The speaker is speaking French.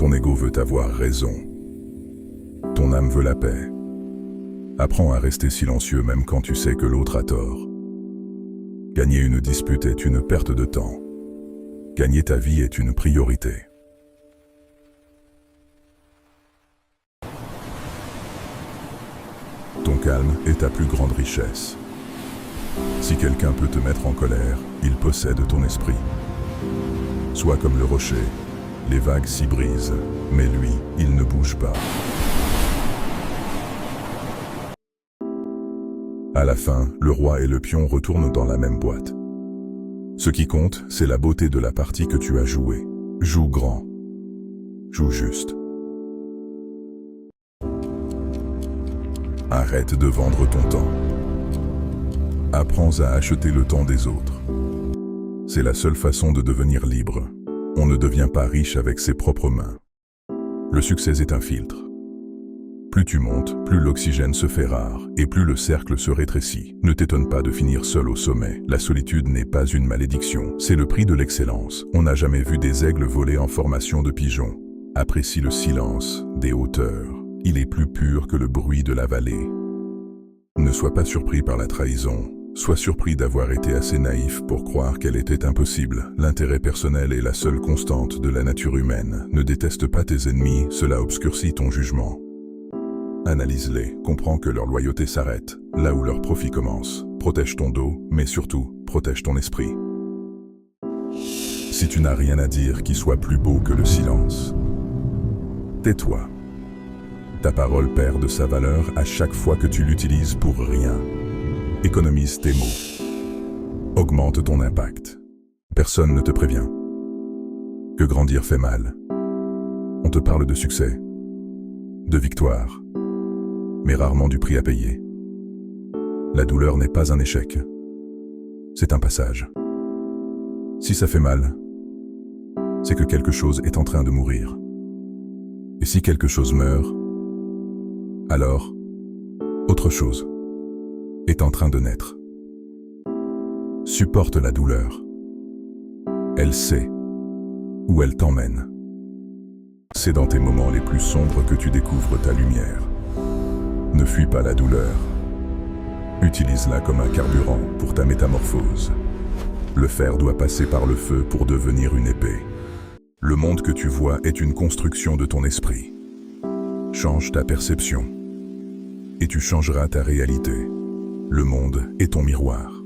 Ton ego veut avoir raison. Ton âme veut la paix. Apprends à rester silencieux même quand tu sais que l'autre a tort. Gagner une dispute est une perte de temps. Gagner ta vie est une priorité. Ton calme est ta plus grande richesse. Si quelqu'un peut te mettre en colère, il possède ton esprit. Sois comme le rocher, les vagues s'y brisent, mais lui, il ne bouge pas. À la fin, le roi et le pion retournent dans la même boîte. Ce qui compte, c'est la beauté de la partie que tu as jouée. Joue grand. Joue juste. Arrête de vendre ton temps. Apprends à acheter le temps des autres. C'est la seule façon de devenir libre. On ne devient pas riche avec ses propres mains. Le succès est un filtre. Plus tu montes, plus l'oxygène se fait rare, et plus le cercle se rétrécit. Ne t'étonne pas de finir seul au sommet. La solitude n'est pas une malédiction, c'est le prix de l'excellence. On n'a jamais vu des aigles voler en formation de pigeons. Apprécie le silence des hauteurs. Il est plus pur que le bruit de la vallée. Ne sois pas surpris par la trahison. Sois surpris d'avoir été assez naïf pour croire qu'elle était impossible. L'intérêt personnel est la seule constante de la nature humaine. Ne déteste pas tes ennemis, cela obscurcit ton jugement. Analyse-les, comprends que leur loyauté s'arrête, là où leur profit commence. Protège ton dos, mais surtout, protège ton esprit. Si tu n'as rien à dire qui soit plus beau que le silence, tais-toi. Ta parole perd de sa valeur à chaque fois que tu l'utilises pour rien. Économise tes mots. Augmente ton impact. Personne ne te prévient que grandir fait mal. On te parle de succès, de victoire, mais rarement du prix à payer. La douleur n'est pas un échec. C'est un passage. Si ça fait mal, c'est que quelque chose est en train de mourir. Et si quelque chose meurt, alors, autre chose est en train de naître. Supporte la douleur. Elle sait où elle t'emmène. C'est dans tes moments les plus sombres que tu découvres ta lumière. Ne fuis pas la douleur. Utilise-la comme un carburant pour ta métamorphose. Le fer doit passer par le feu pour devenir une épée. Le monde que tu vois est une construction de ton esprit. Change ta perception et tu changeras ta réalité. Le monde est ton miroir.